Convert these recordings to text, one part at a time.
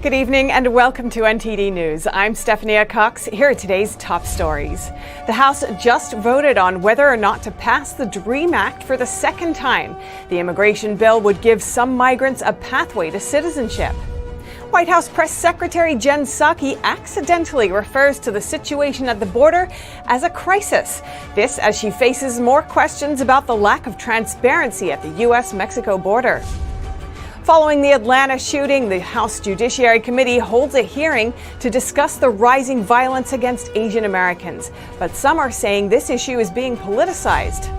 Good evening and welcome to NTD News. I'm Stephanie Cox. Here are today's top stories. The House just voted on whether or not to pass the DREAM Act for the second time. The immigration bill would give some migrants a pathway to citizenship. White House Press Secretary Jen Psaki accidentally refers to the situation at the border as a crisis. This as she faces more questions about the lack of transparency at the U.S.-Mexico border. Following the Atlanta shooting, the House Judiciary Committee holds a hearing to discuss the rising violence against Asian Americans. But some are saying this issue is being politicized.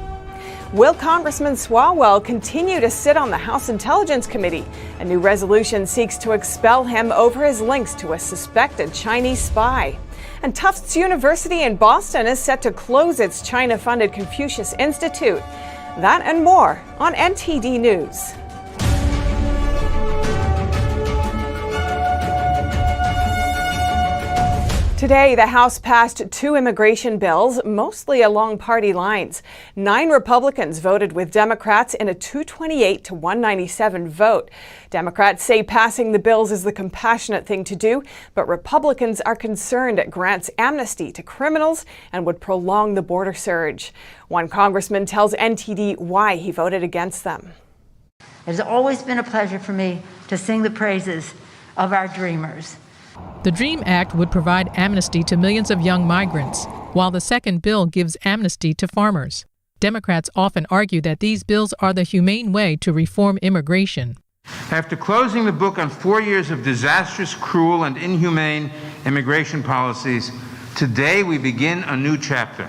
Will Congressman Swalwell continue to sit on the House Intelligence Committee? A new resolution seeks to expel him over his links to a suspected Chinese spy. And Tufts University in Boston is set to close its China-funded Confucius Institute. That and more on NTD News. Today, the House passed two immigration bills, mostly along party lines. 9 Republicans voted with Democrats in a 228 to 197 vote. Democrats say passing the bills is the compassionate thing to do, but Republicans are concerned it grants amnesty to criminals and would prolong the border surge. One congressman tells NTD why he voted against them. It has always been a pleasure for me to sing the praises of our dreamers. The DREAM Act would provide amnesty to millions of young migrants, while the second bill gives amnesty to farmers. Democrats often argue that these bills are the humane way to reform immigration. After closing the book on 4 years of disastrous, cruel, and inhumane immigration policies, today we begin a new chapter.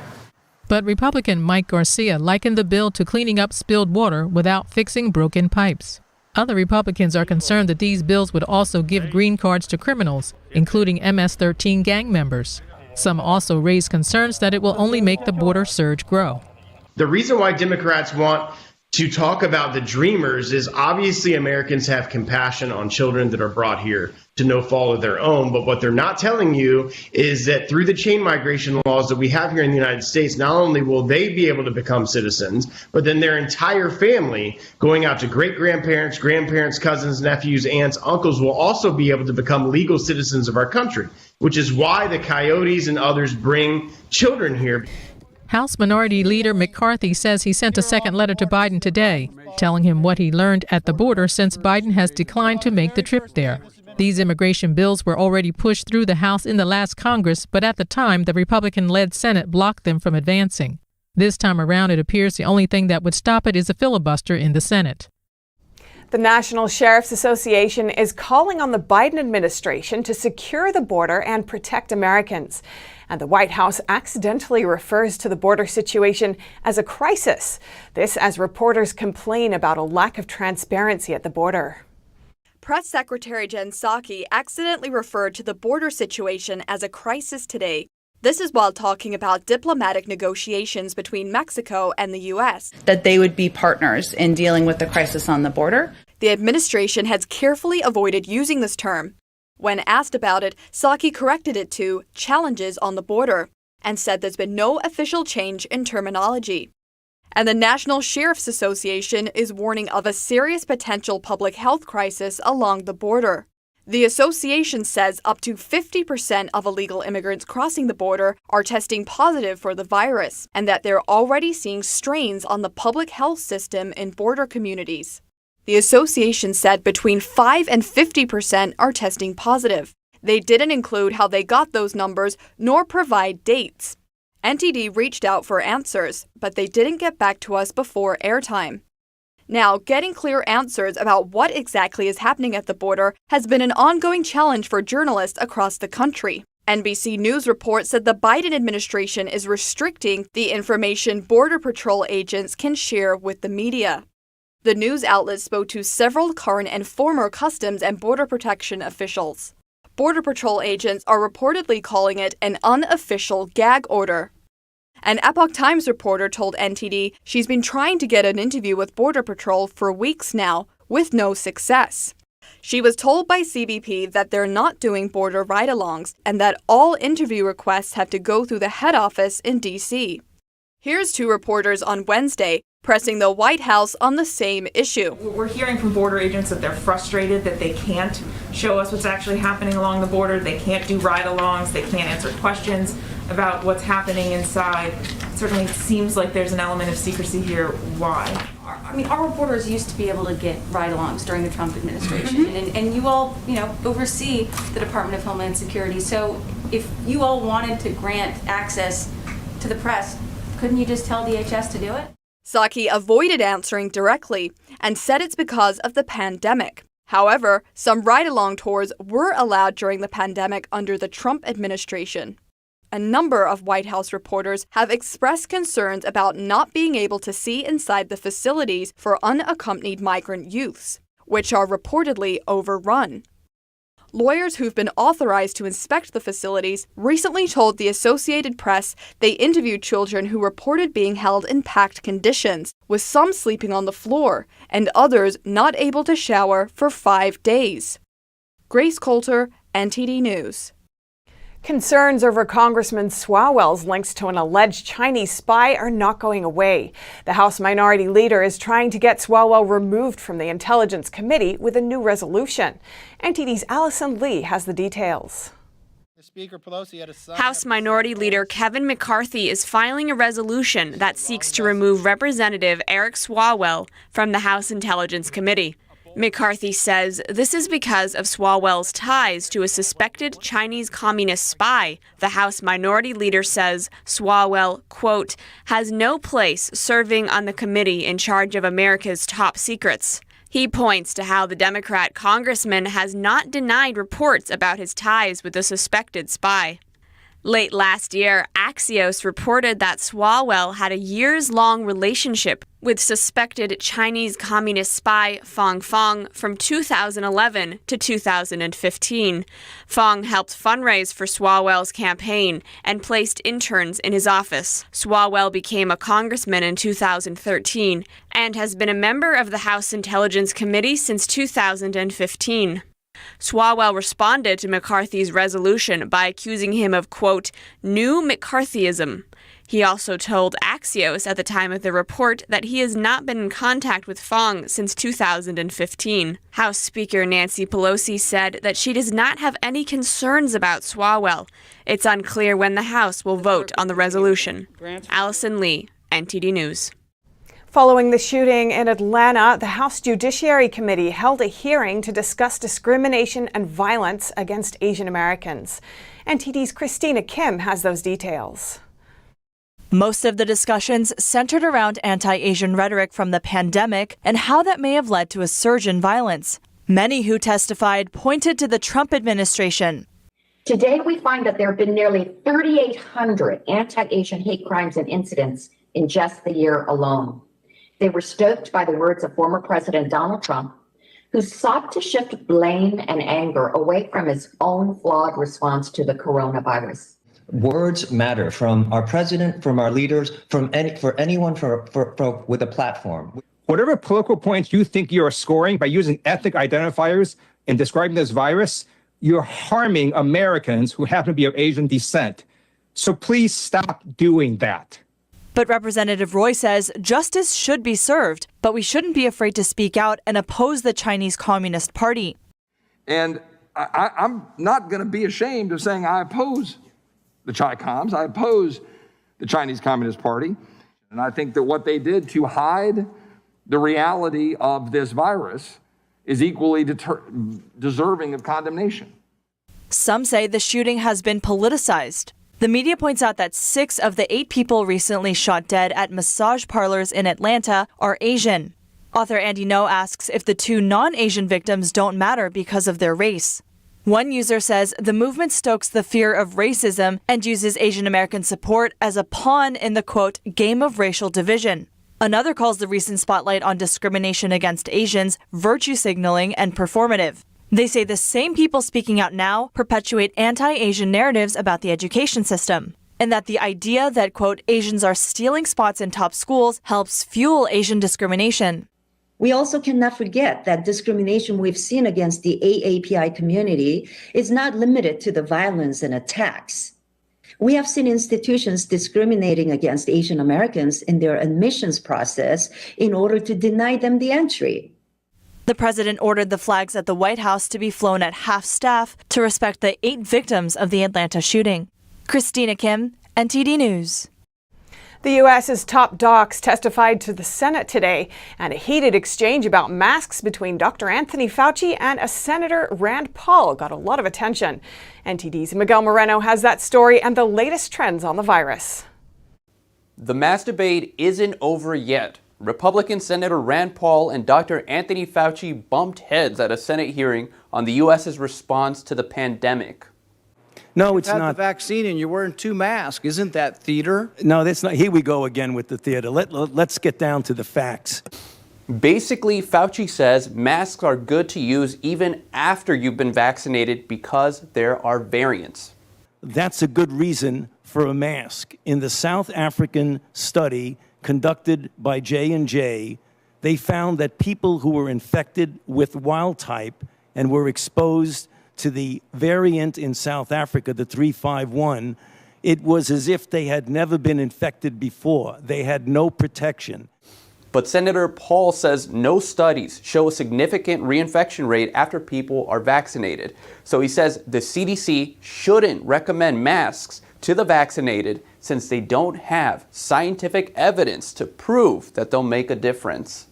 But Republican Mike Garcia likened the bill to cleaning up spilled water without fixing broken pipes. Other Republicans are concerned that these bills would also give green cards to criminals, including MS-13 gang members. Some also raise concerns that it will only make the border surge grow. The reason why Democrats want to talk about the dreamers is obviously Americans have compassion on children that are brought here to no fault of their own. But what they're not telling you is that through the chain migration laws that we have here in the United States, not only will they be able to become citizens, but then their entire family, going out to great-grandparents, grandparents, cousins, nephews, aunts, uncles, will also be able to become legal citizens of our country, which is why the coyotes and others bring children here. House Minority Leader McCarthy says he sent a second letter to Biden today, telling him what he learned at the border since Biden has declined to make the trip there. These immigration bills were already pushed through the House in the last Congress, but at the time, the Republican-led Senate blocked them from advancing. This time around, it appears the only thing that would stop it is a filibuster in the Senate. The National Sheriff's Association is calling on the Biden administration to secure the border and protect Americans. And the White House accidentally refers to the border situation as a crisis. This as reporters complain about a lack of transparency at the border. Press Secretary Jen Psaki accidentally referred to the border situation as a crisis today. This is while talking about diplomatic negotiations between Mexico and the U.S. That they would be partners in dealing with the crisis on the border. The administration has carefully avoided using this term. When asked about it, Psaki corrected it to challenges on the border and said there's been no official change in terminology. And the National Sheriff's Association is warning of a serious potential public health crisis along the border. The association says up to 50% of illegal immigrants crossing the border are testing positive for the virus, and that they're already seeing strains on the public health system in border communities. The association said between 5 and 50% are testing positive. They didn't include how they got those numbers nor provide dates. NTD reached out for answers, but they didn't get back to us before airtime. Now, getting clear answers about what exactly is happening at the border has been an ongoing challenge for journalists across the country. NBC News reports that the Biden administration is restricting the information Border Patrol agents can share with the media. The news outlet spoke to several current and former Customs and Border Protection officials. Border Patrol agents are reportedly calling it an unofficial gag order. An Epoch Times reporter told NTD she's been trying to get an interview with Border Patrol for weeks now, with no success. She was told by CBP that they're not doing border ride-alongs and that all interview requests have to go through the head office in D.C. Here's two reporters on Wednesday pressing the White House on the same issue. We're hearing from border agents that they're frustrated that they can't show us what's actually happening along the border. They can't do ride-alongs. They can't answer questions about what's happening inside. Certainly it seems like there's an element of secrecy here. Why? I mean, our reporters used to be able to get ride-alongs during the Trump administration, and you all, oversee the Department of Homeland Security. So if you all wanted to grant access to the press, couldn't you just tell DHS to do it? Psaki avoided answering directly and said it's because of the pandemic. However, some ride-along tours were allowed during the pandemic under the Trump administration. A number of White House reporters have expressed concerns about not being able to see inside the facilities for unaccompanied migrant youths, which are reportedly overrun. Lawyers who've been authorized to inspect the facilities recently told the Associated Press they interviewed children who reported being held in packed conditions, with some sleeping on the floor and others not able to shower for 5 days. Grace Coulter, NTD News. Concerns over Congressman Swalwell's links to an alleged Chinese spy are not going away. The House Minority Leader is trying to get Swalwell removed from the Intelligence Committee with a new resolution. NTD's Allison Lee has the details. House Minority Leader Kevin McCarthy is filing a resolution that seeks to remove Representative Eric Swalwell from the House Intelligence Committee. McCarthy says this is because of Swalwell's ties to a suspected Chinese communist spy. The House Minority Leader says Swalwell, quote, has no place serving on the committee in charge of America's top secrets. He points to how the Democrat congressman has not denied reports about his ties with the suspected spy. Late last year, Axios reported that Swalwell had a years-long relationship with suspected Chinese communist spy Fong Fong from 2011 to 2015. Fong helped fundraise for Swalwell's campaign and placed interns in his office. Swalwell became a congressman in 2013 and has been a member of the House Intelligence Committee since 2015. Swalwell responded to McCarthy's resolution by accusing him of, quote, new McCarthyism. He also told Axios at the time of the report that he has not been in contact with Fong since 2015. House Speaker Nancy Pelosi said that she does not have any concerns about Swalwell. It's unclear when the House will vote on the resolution. Allison Lee, NTD News. Following the shooting in Atlanta, the House Judiciary Committee held a hearing to discuss discrimination and violence against Asian Americans. NTD's Christina Kim has those details. Most of the discussions centered around anti-Asian rhetoric from the pandemic and how that may have led to a surge in violence. Many who testified pointed to the Trump administration. Today, we find that there have been nearly 3,800 anti-Asian hate crimes and incidents in just the year alone. They were stoked by the words of former President Donald Trump, who sought to shift blame and anger away from his own flawed response to the coronavirus. Words matter, from our president, from our leaders, for anyone with a platform. Whatever political points you think you are scoring by using ethnic identifiers in describing this virus, you're harming Americans who happen to be of Asian descent. So please stop doing that. But Representative Roy says justice should be served, but we shouldn't be afraid to speak out and oppose the Chinese Communist Party. And I'm not going to be ashamed of saying I oppose the Chi-Coms. I oppose the Chinese Communist Party. And I think that what they did to hide the reality of this virus is equally deserving of condemnation. Some say the shooting has been politicized. The media points out that 6 of the 8 people recently shot dead at massage parlors in Atlanta are Asian. Author Andy No asks if the 2 non-Asian victims don't matter because of their race. One user says the movement stokes the fear of racism and uses Asian American support as a pawn in the, quote, game of racial division. Another calls the recent spotlight on discrimination against Asians virtue signaling and performative. They say the same people speaking out now perpetuate anti-Asian narratives about the education system, and that the idea that, quote, Asians are stealing spots in top schools helps fuel Asian discrimination. We also cannot forget that discrimination we've seen against the AAPI community is not limited to the violence and attacks. We have seen institutions discriminating against Asian Americans in their admissions process in order to deny them the entry. The president ordered the flags at the White House to be flown at half staff to respect the 8 victims of the Atlanta shooting. Christina Kim, NTD News. The U.S.'s top docs testified to the Senate today, and a heated exchange about masks between Dr. Anthony Fauci and a Senator Rand Paul got a lot of attention. NTD's Miguel Moreno has that story and the latest trends on the virus. The mask debate isn't over yet. Republican Senator Rand Paul and Dr. Anthony Fauci bumped heads at a Senate hearing on the U.S.'s response to the pandemic. No, it's not. The vaccine and you're wearing 2 masks. Isn't that theater? No, that's not. Here we go again with the theater. Let's get down to the facts. Basically, Fauci says masks are good to use even after you've been vaccinated because there are variants. That's a good reason for a mask. In the South African study conducted by J&J, they found that people who were infected with wild type and were exposed to the variant in South Africa, the 351, it was as if they had never been infected before. They had no protection. But Senator Paul says no studies show a significant reinfection rate after people are vaccinated. So he says the CDC shouldn't recommend masks to the vaccinated since they don't have scientific evidence to prove that they'll make a difference.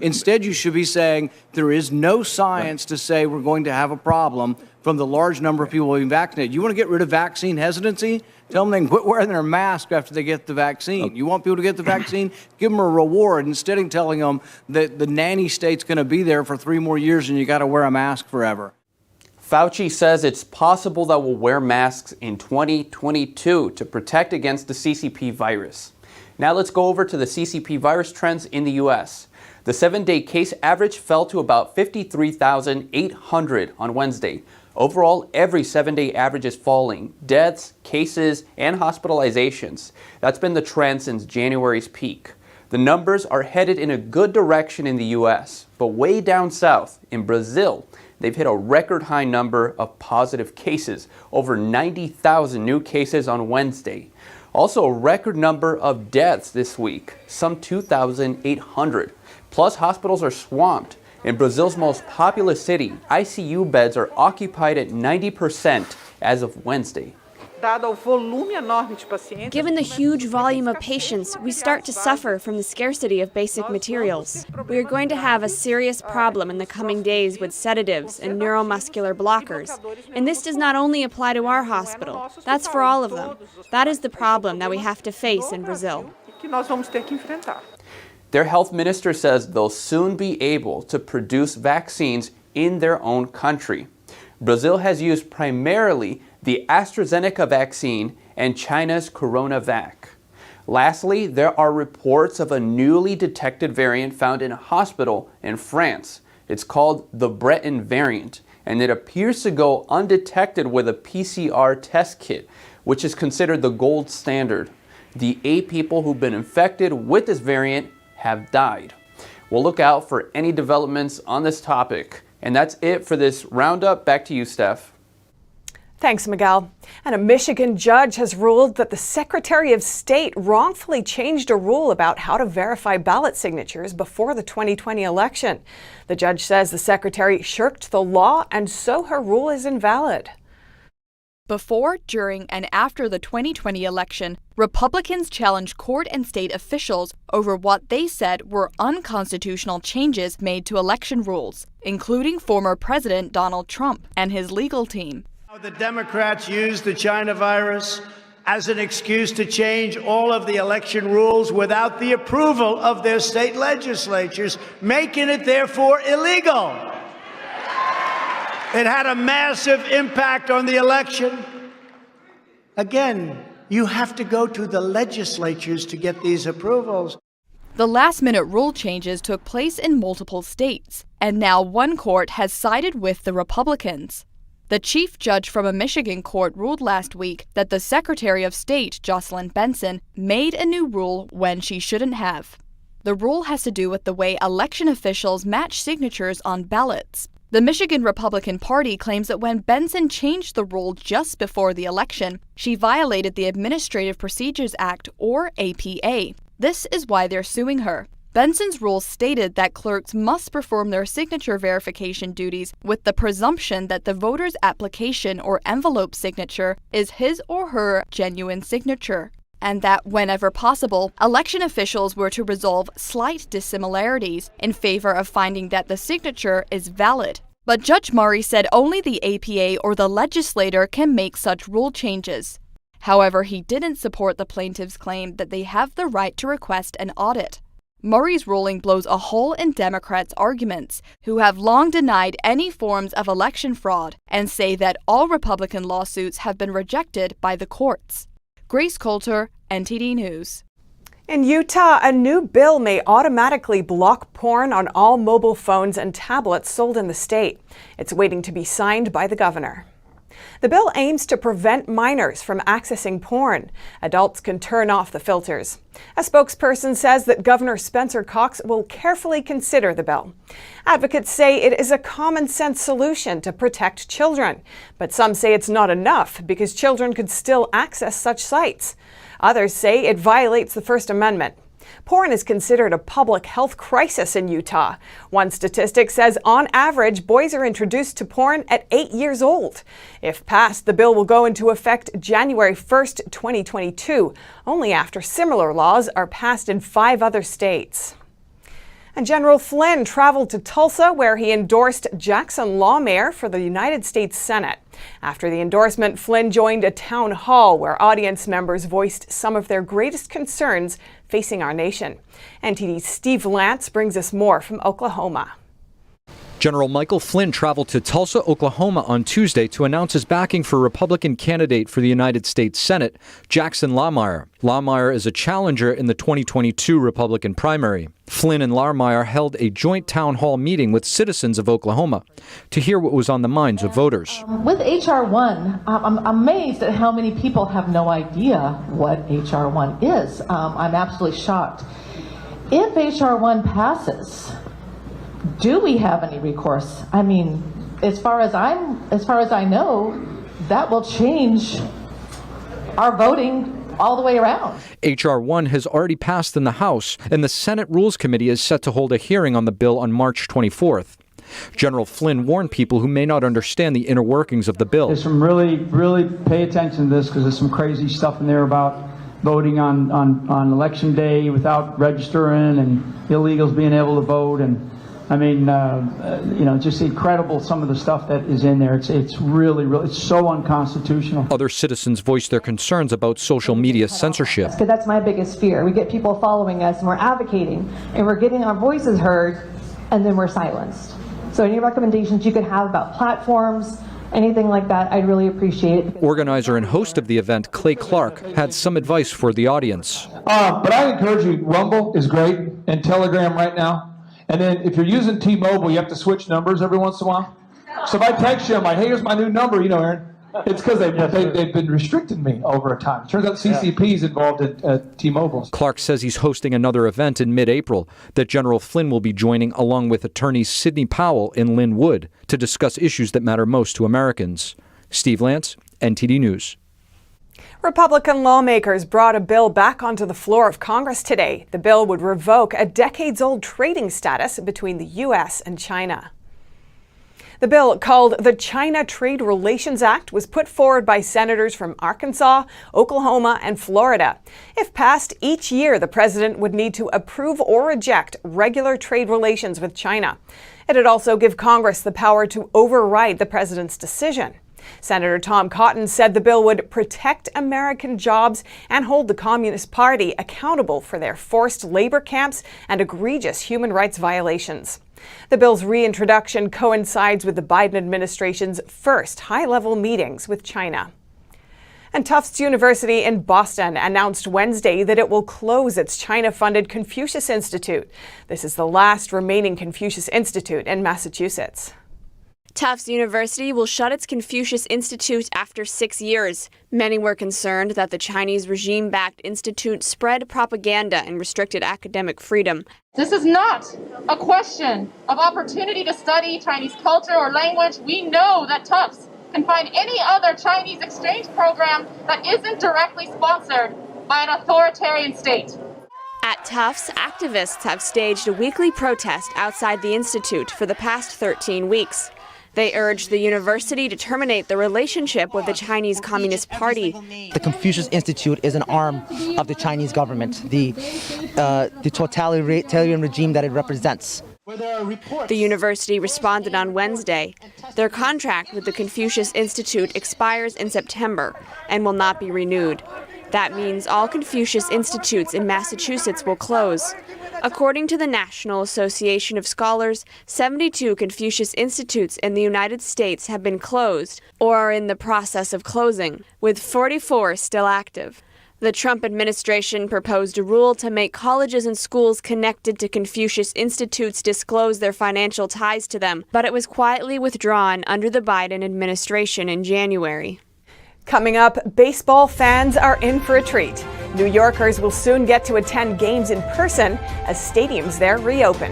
Instead, you should be saying there is no science to say we're going to have a problem from the large number of people being vaccinated. You want to get rid of vaccine hesitancy? Tell them they can quit wearing their mask after they get the vaccine. You want people to get the vaccine? Give them a reward instead of telling them that the nanny state's going to be there for 3 more years and you got to wear a mask forever. Fauci says it's possible that we'll wear masks in 2022 to protect against the CCP virus. Now let's go over to the CCP virus trends in the U.S. The 7-day case average fell to about 53,800 on Wednesday. Overall, every 7-day average is falling. Deaths, cases, and hospitalizations. That's been the trend since January's peak. The numbers are headed in a good direction in the U.S., but way down south, in Brazil, they've hit a record high number of positive cases, over 90,000 new cases on Wednesday. Also a record number of deaths this week, some 2,800. Plus, hospitals are swamped. In Brazil's most populous city, ICU beds are occupied at 90% as of Wednesday. Given the huge volume of patients, we start to suffer from the scarcity of basic materials. We are going to have a serious problem in the coming days with sedatives and neuromuscular blockers. And this does not only apply to our hospital, that's for all of them. That is the problem that we have to face in Brazil. Their health minister says they'll soon be able to produce vaccines in their own country. Brazil has used primarily the AstraZeneca vaccine and China's CoronaVac. Lastly, there are reports of a newly detected variant found in a hospital in France. It's called the Breton variant, and it appears to go undetected with a PCR test kit, which is considered the gold standard. The 8 people who've been infected with this variant have died. We'll look out for any developments on this topic. And that's it for this roundup. Back to you, Steph. Thanks, Miguel. And a Michigan judge has ruled that the Secretary of State wrongfully changed a rule about how to verify ballot signatures before the 2020 election. The judge says the secretary shirked the law, and so her rule is invalid. Before, during, and after the 2020 election, Republicans challenged court and state officials over what they said were unconstitutional changes made to election rules, including former President Donald Trump and his legal team. The Democrats used the China virus as an excuse to change all of the election rules without the approval of their state legislatures, making it therefore illegal. It had a massive impact on the election. Again, you have to go to the legislatures to get these approvals. The last-minute rule changes took place in multiple states, and now one court has sided with the Republicans. The chief judge from a Michigan court ruled last week that the Secretary of State, Jocelyn Benson, made a new rule when she shouldn't have. The rule has to do with the way election officials match signatures on ballots. The Michigan Republican Party claims that when Benson changed the rule just before the election, she violated the Administrative Procedures Act, or APA. This is why they're suing her. Benson's rules stated that clerks must perform their signature verification duties with the presumption that the voter's application or envelope signature is his or her genuine signature, and that whenever possible, election officials were to resolve slight dissimilarities in favor of finding that the signature is valid. But Judge Murray said only the APA or the legislator can make such rule changes. However, he didn't support the plaintiff's claim that they have the right to request an audit. Murray's ruling blows a hole in Democrats' arguments, who have long denied any forms of election fraud and say that all Republican lawsuits have been rejected by the courts. Grace Coulter, NTD News. In Utah, a new bill may automatically block porn on all mobile phones and tablets sold in the state. It's waiting to be signed by the governor. The bill aims to prevent minors from accessing porn. Adults can turn off the filters. A spokesperson says that Governor Spencer Cox will carefully consider the bill. Advocates say it is a common-sense solution to protect children, but some say it's not enough because children could still access such sites. Others say it violates the First Amendment. Porn is considered a public health crisis in Utah. One statistic says on average, boys are introduced to porn at 8 years old. If passed, the bill will go into effect January 1st, 2022, only after similar laws are passed in 5 other states. And General Flynn traveled to Tulsa, where he endorsed Jackson lawmayor for the United States Senate. After the endorsement, Flynn joined a town hall where audience members voiced some of their greatest concerns facing our nation. NTD's Steve Lance brings us more from Oklahoma. General Michael Flynn traveled to Tulsa, Oklahoma on Tuesday to announce his backing for Republican candidate for the United States Senate, Jackson Lohmeyer. Lohmeyer is a challenger in the 2022 Republican primary. Flynn and Lohmeyer held a joint town hall meeting with citizens of Oklahoma to hear what was on the minds of voters. With H.R. 1, I'm amazed at how many people have no idea what H.R. 1 is. I'm absolutely shocked. If H.R. 1 passes, do we have any recourse? I mean, as far as I know, that will change our voting all the way around. H.R. 1 has already passed in the House, and the Senate Rules Committee is set to hold a hearing on the bill on March 24th. General Flynn warned people who may not understand the inner workings of the bill. There's some really pay attention to this, because there's some crazy stuff in there about voting on election day without registering and illegals being able to vote. And I mean, just incredible some of the stuff that is in there. It's really, it's so unconstitutional. Other citizens voiced their concerns about social media censorship. Because that's my biggest fear. We get people following us and we're advocating and we're getting our voices heard, and then we're silenced. So any recommendations you could have about platforms, anything like that, I'd really appreciate it. Organizer and host of the event, Clay Clark, had some advice for the audience. But I encourage you, Rumble is great, and Telegram right now. And then if you're using T-Mobile, you have to switch numbers every once in a while. So if I text you, I'm like, hey, here's my new number, Aaron. It's because they've been restricting me over time. Turns out CCP is involved at T-Mobile. Clark says he's hosting another event in mid-April that General Flynn will be joining along with attorneys Sidney Powell and Lynn Wood to discuss issues that matter most to Americans. Steve Lance, NTD News. Republican lawmakers brought a bill back onto the floor of Congress today. The bill would revoke a decades-old trading status between the U.S. and China. The bill, called the China Trade Relations Act, was put forward by senators from Arkansas, Oklahoma, and Florida. If passed, each year the president would need to approve or reject regular trade relations with China. It'd also give Congress the power to override the president's decision. Senator Tom Cotton said the bill would protect American jobs and hold the Communist Party accountable for their forced labor camps and egregious human rights violations. The bill's reintroduction coincides with the Biden administration's first high-level meetings with China. And Tufts University in Boston announced Wednesday that it will close its China-funded Confucius Institute. This is the last remaining Confucius Institute in Massachusetts. Tufts University will shut its Confucius Institute after 6 years. Many were concerned that the Chinese regime-backed institute spread propaganda and restricted academic freedom. This is not a question of opportunity to study Chinese culture or language. We know that Tufts can find any other Chinese exchange program that isn't directly sponsored by an authoritarian state. At Tufts, activists have staged a weekly protest outside the institute for the past 13 weeks. They urged the university to terminate the relationship with the Chinese Communist Party. The Confucius Institute is an arm of the Chinese government, the totalitarian regime that it represents. The university responded on Wednesday. Their contract with the Confucius Institute expires in September and will not be renewed. That means all Confucius Institutes in Massachusetts will close. According to the National Association of Scholars, 72 Confucius Institutes in the United States have been closed or are in the process of closing, with 44 still active. The Trump administration proposed a rule to make colleges and schools connected to Confucius Institutes disclose their financial ties to them, but it was quietly withdrawn under the Biden administration in January. Coming up, baseball fans are in for a treat. New Yorkers will soon get to attend games in person as stadiums there reopen.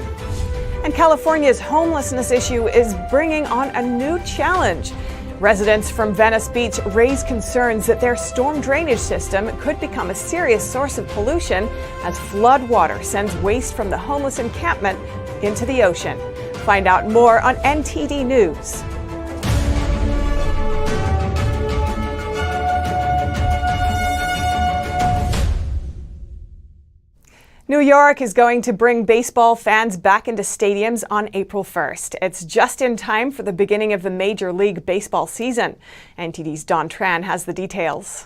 And California's homelessness issue is bringing on a new challenge. Residents from Venice Beach raise concerns that their storm drainage system could become a serious source of pollution as flood water sends waste from the homeless encampment into the ocean. Find out more on NTD News. New York is going to bring baseball fans back into stadiums on April 1st. It's just in time for the beginning of the Major League Baseball season. NTD's Don Tran has the details.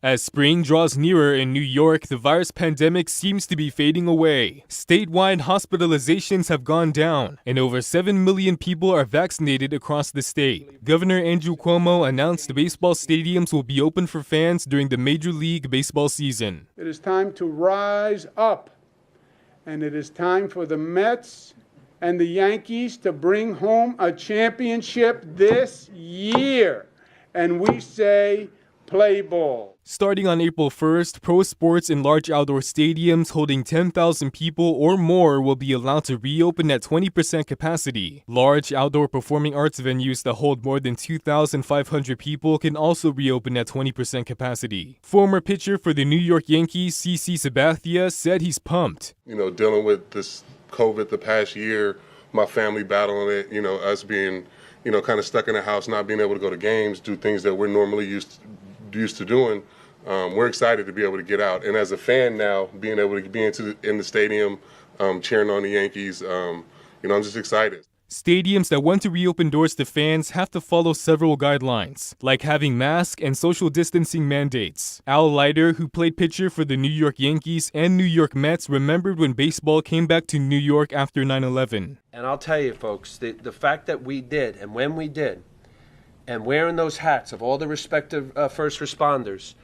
As spring draws nearer in New York, the virus pandemic seems to be fading away. Statewide hospitalizations have gone down, and over 7 million people are vaccinated across the state. Governor Andrew Cuomo announced the baseball stadiums will be open for fans during the Major League Baseball season. It is time to rise up, and it is time for the Mets and the Yankees to bring home a championship this year. And we say, play ball. Starting on April 1st, pro sports in large outdoor stadiums holding 10,000 people or more will be allowed to reopen at 20% capacity. Large outdoor performing arts venues that hold more than 2,500 people can also reopen at 20% capacity. Former pitcher for the New York Yankees, CC Sabathia, said he's pumped. Dealing with this COVID the past year, my family battling it, us being, kind of stuck in the house, not being able to go to games, do things that we're normally used to doing. We're excited to be able to get out, and as a fan now, being able to be in the stadium, cheering on the Yankees, I'm just excited. Stadiums that want to reopen doors to fans have to follow several guidelines, like having mask and social distancing mandates. Al Leiter, who played pitcher for the New York Yankees and New York Mets, remembered when baseball came back to New York after 9/11. And I'll tell you, folks, the fact that we did, and when we did, and wearing those hats of all the respective first responders,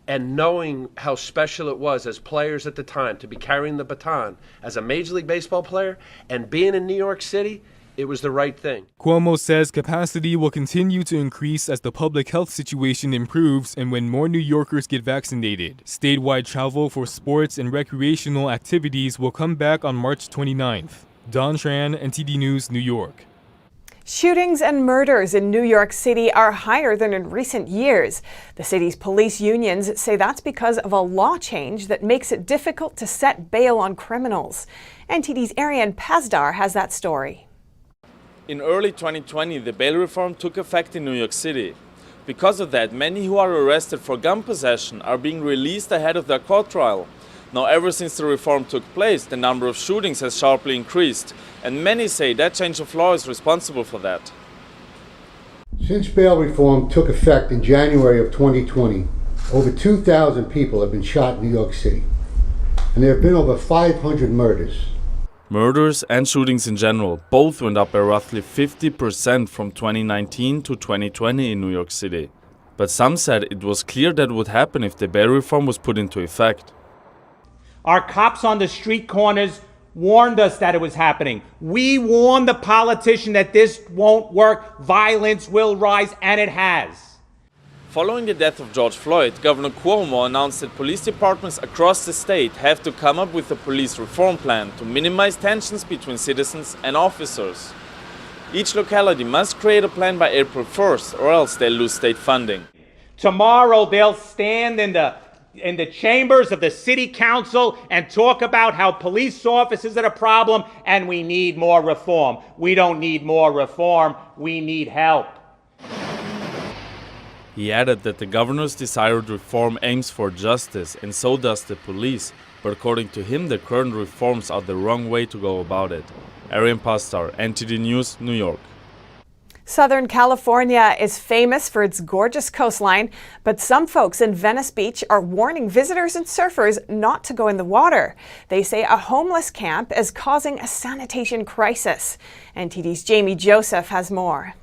and knowing how special it was as players at the time to be carrying the baton as a Major League Baseball player and being in New York City, it was the right thing. Cuomo says capacity will continue to increase as the public health situation improves and when more New Yorkers get vaccinated. Statewide travel for sports and recreational activities will come back on March 29th. Don Tran, NTD News, New York. Shootings and murders in New York City are higher than in recent years. The city's police unions say that's because of a law change that makes it difficult to set bail on criminals. NTD's Ariane Pazdar has that story. In early 2020, the bail reform took effect in New York City. Because of that, many who are arrested for gun possession are being released ahead of their court trial. Now, ever since the reform took place, the number of shootings has sharply increased, and many say that change of law is responsible for that. Since bail reform took effect in January of 2020, over 2,000 people have been shot in New York City, and there have been over 500 murders. Murders and shootings in general both went up by roughly 50% from 2019 to 2020 in New York City. But some said it was clear that would happen if the bail reform was put into effect. Our cops on the street corners warned us that it was happening. We warned the politician that this won't work. Violence will rise, and it has. Following the death of George Floyd, Governor Cuomo announced that police departments across the state have to come up with a police reform plan to minimize tensions between citizens and officers. Each locality must create a plan by April 1st, or else they'll lose state funding. Tomorrow they'll stand in the chambers of the city council and talk about how police officers are a problem and we need more reform. We don't need more reform, we need help. He added that the governor's desired reform aims for justice, and so does the police, but according to him, the current reforms are the wrong way to go about it. Arian Pastar, NTD News, New York. Southern California is famous for its gorgeous coastline, but some folks in Venice Beach are warning visitors and surfers not to go in the water. They say a homeless camp is causing a sanitation crisis. NTD's Jamie Joseph has more.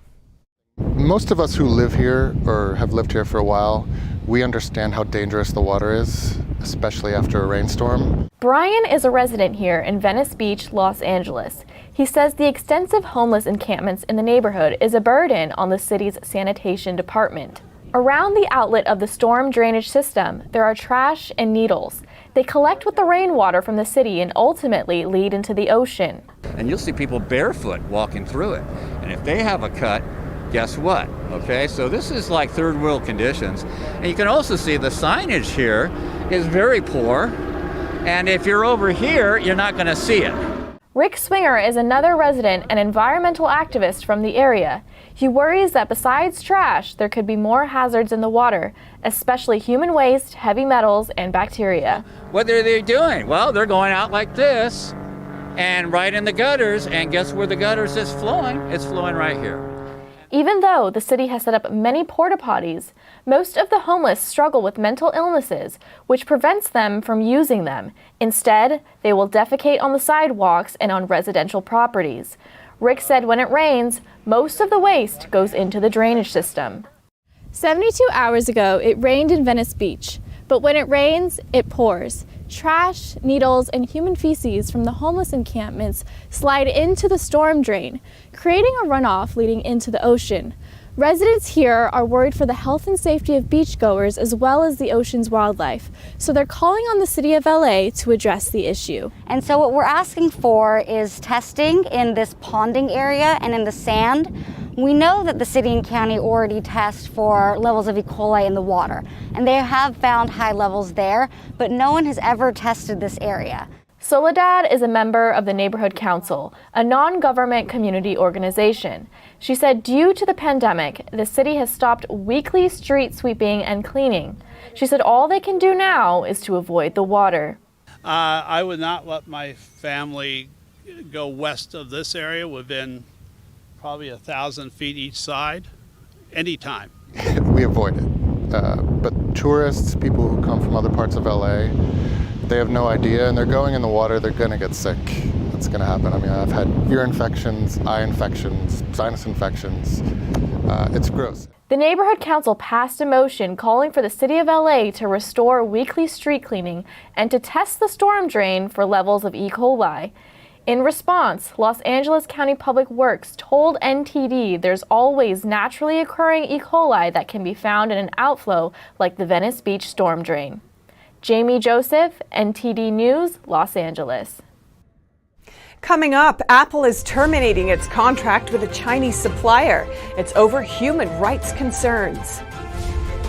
Most of us who live here or have lived here for a while, we understand how dangerous the water is, especially after a rainstorm. Brian is a resident here in Venice Beach, Los Angeles. He says the extensive homeless encampments in the neighborhood is a burden on the city's sanitation department. Around the outlet of the storm drainage system, there are trash and needles. They collect with the rainwater from the city and ultimately lead into the ocean. And you'll see people barefoot walking through it. And if they have a cut, guess what? Okay, so this is like third world conditions. And you can also see the signage here is very poor. And if you're over here, you're not going to see it. Rick Swinger is another resident and environmental activist from the area. He worries that besides trash, there could be more hazards in the water, especially human waste, heavy metals, and bacteria. What are they doing? Well, they're going out like this and right in the gutters. And guess where the gutters is flowing? It's flowing right here. Even though the city has set up many porta potties, most of the homeless struggle with mental illnesses, which prevents them from using them. Instead, they will defecate on the sidewalks and on residential properties. Rick said when it rains, most of the waste goes into the drainage system. 72 hours ago, it rained in Venice Beach. But when it rains, it pours. Trash, needles, and human feces from the homeless encampments slide into the storm drain, creating a runoff leading into the ocean. Residents here are worried for the health and safety of beachgoers as well as the ocean's wildlife, so they're calling on the City of LA to address the issue. And so what we're asking for is testing in this ponding area and in the sand. We know that the city and county already test for levels of E. coli in the water, and they have found high levels there, but no one has ever tested this area. Soledad is a member of the Neighborhood Council, a non-government community organization. She said due to the pandemic, the city has stopped weekly street sweeping and cleaning. She said all they can do now is to avoid the water. I would not let my family go west of this area within probably 1,000 feet each side, anytime. We avoid it. But tourists, people who come from other parts of LA, they have no idea, and they're going in the water, they're going to get sick. That's going to happen. I mean, I've had ear infections, eye infections, sinus infections. It's gross. The Neighborhood Council passed a motion calling for the City of LA to restore weekly street cleaning and to test the storm drain for levels of E. coli. In response, Los Angeles County Public Works told NTD there's always naturally occurring E. coli that can be found in an outflow like the Venice Beach storm drain. Jamie Joseph, NTD News, Los Angeles. Coming up, Apple is terminating its contract with a Chinese supplier. It's over human rights concerns.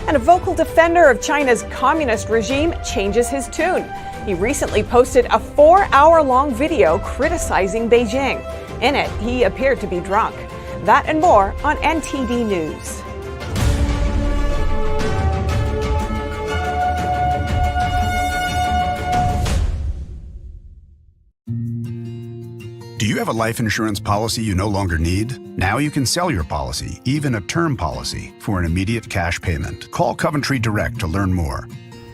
And a vocal defender of China's communist regime changes his tune. He recently posted a 4-hour-long video criticizing Beijing. In it, he appeared to be drunk. That and more on NTD News. Do you have a life insurance policy you no longer need? Now you can sell your policy, even a term policy, for an immediate cash payment. Call Coventry Direct to learn more.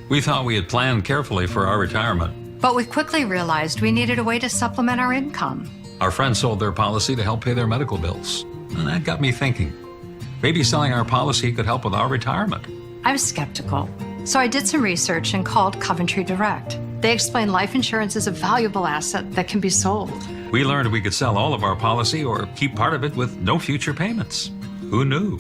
We thought we had planned carefully for our retirement. But we quickly realized we needed a way to supplement our income. Our friends sold their policy to help pay their medical bills. And that got me thinking. Maybe selling our policy could help with our retirement. I was skeptical. So I did some research and called Coventry Direct. They explained life insurance is a valuable asset that can be sold. We learned we could sell all of our policy or keep part of it with no future payments. Who knew?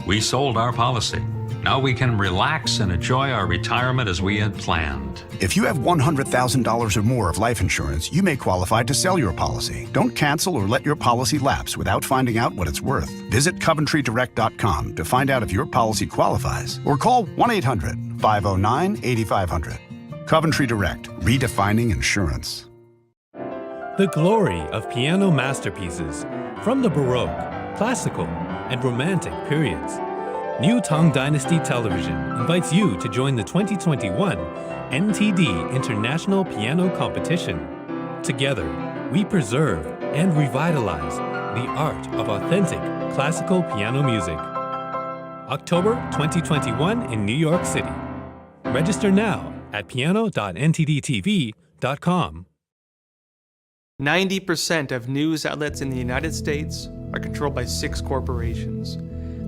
We sold our policy. Now we can relax and enjoy our retirement as we had planned. If you have $100,000 or more of life insurance, you may qualify to sell your policy. Don't cancel or let your policy lapse without finding out what it's worth. Visit CoventryDirect.com to find out if your policy qualifies or call 1-800-509-8500. Coventry Direct, redefining insurance. The glory of piano masterpieces from the Baroque, Classical, and Romantic periods. New Tang Dynasty Television invites you to join the 2021 NTD International Piano Competition. Together, we preserve and revitalize the art of authentic classical piano music. October 2021 in New York City. Register now at piano.ntdtv.com. 90% of news outlets in the United States are controlled by 6 corporations.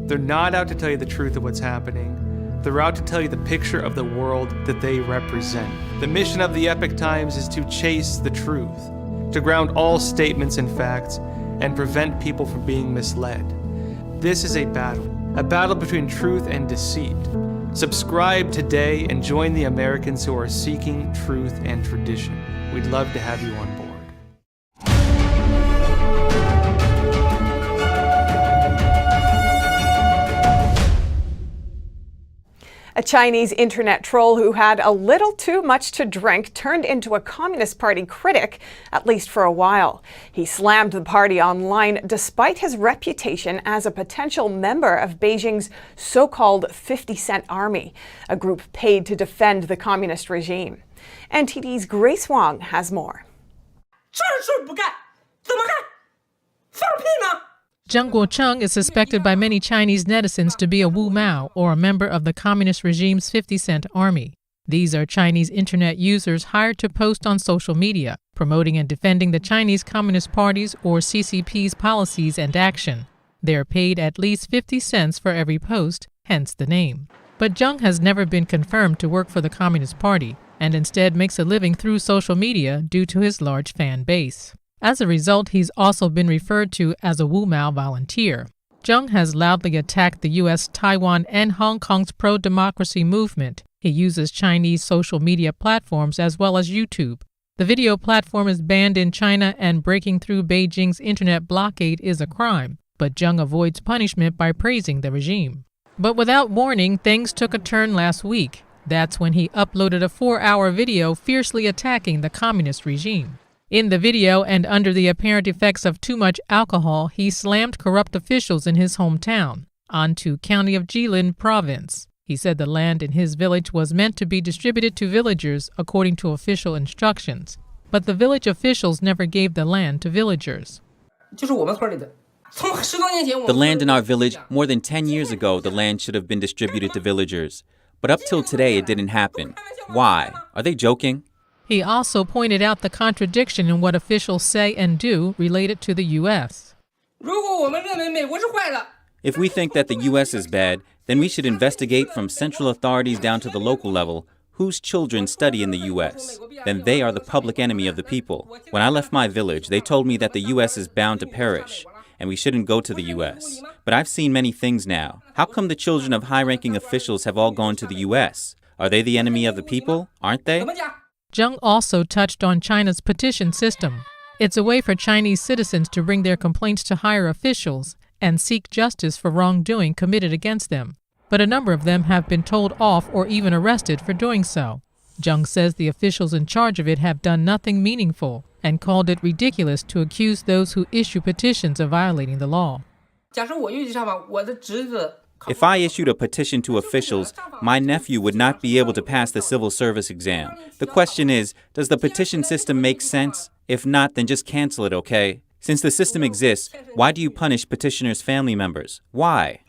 They're not out to tell you the truth of what's happening. They're out to tell you the picture of the world that they represent. The mission of the Epoch Times is to chase the truth, to ground all statements in facts, and prevent people from being misled. This is a battle between truth and deceit. Subscribe today and join the Americans who are seeking truth and tradition. We'd love to have you on board. A Chinese internet troll who had a little too much to drink turned into a Communist Party critic, at least for a while. He slammed the party online despite his reputation as a potential member of Beijing's so-called 50 Cent Army, a group paid to defend the communist regime. NTD's Grace Wong has more. Zheng Guocheng is suspected by many Chinese netizens to be a Wu Mao, or a member of the communist regime's 50 Cent Army. These are Chinese internet users hired to post on social media, promoting and defending the Chinese Communist Party's or CCP's policies and action. They are paid at least 50 cents for every post, hence the name. But Zheng has never been confirmed to work for the Communist Party, and instead makes a living through social media due to his large fan base. As a result, he's also been referred to as a Wu Mao volunteer. Zheng has loudly attacked the U.S., Taiwan, and Hong Kong's pro-democracy movement. He uses Chinese social media platforms as well as YouTube. The video platform is banned in China, and breaking through Beijing's internet blockade is a crime. But Zheng avoids punishment by praising the regime. But without warning, things took a turn last week. That's when he uploaded a 4-hour video fiercely attacking the communist regime. In the video, and under the apparent effects of too much alcohol, he slammed corrupt officials in his hometown, Antu County of Jilin Province. He said the land in his village was meant to be distributed to villagers according to official instructions, but the village officials never gave the land to villagers. The land in our village, more than 10 years ago, the land should have been distributed to villagers. But up till today, it didn't happen. Why? Are they joking? He also pointed out the contradiction in what officials say and do related to the U.S. If we think that the U.S. is bad, then we should investigate from central authorities down to the local level whose children study in the U.S. Then they are the public enemy of the people. When I left my village, they told me that the U.S. is bound to perish, and we shouldn't go to the U.S. But I've seen many things now. How come the children of high-ranking officials have all gone to the U.S.? Are they the enemy of the people? Aren't they? Zheng also touched on China's petition system. It's a way for Chinese citizens to bring their complaints to higher officials and seek justice for wrongdoing committed against them. But a number of them have been told off or even arrested for doing so. Zheng says the officials in charge of it have done nothing meaningful and called it ridiculous to accuse those who issue petitions of violating the law. If I issued a petition to officials, my nephew would not be able to pass the civil service exam. The question is, does the petition system make sense? If not, then just cancel it, okay? Since the system exists, why do you punish petitioners' family members? Why?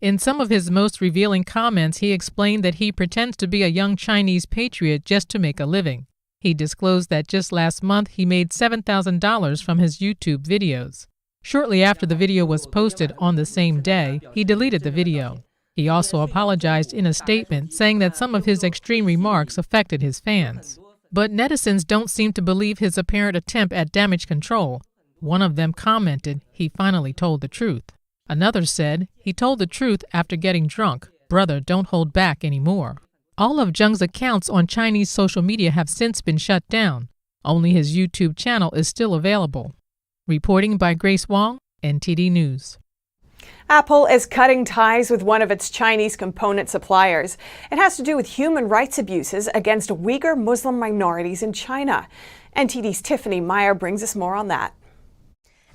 In some of his most revealing comments, he explained that he pretends to be a young Chinese patriot just to make a living. He disclosed that just last month he made $7,000 from his YouTube videos. Shortly after the video was posted on the same day, he deleted the video. He also apologized in a statement, saying that some of his extreme remarks affected his fans. But netizens don't seem to believe his apparent attempt at damage control. One of them commented he finally told the truth. Another said he told the truth after getting drunk. Brother, don't hold back anymore. All of Zheng's accounts on Chinese social media have since been shut down. Only his YouTube channel is still available. Reporting by Grace Wong, NTD News. Apple is cutting ties with one of its Chinese component suppliers. It has to do with human rights abuses against Uyghur Muslim minorities in China. NTD's Tiffany Meyer brings us more on that.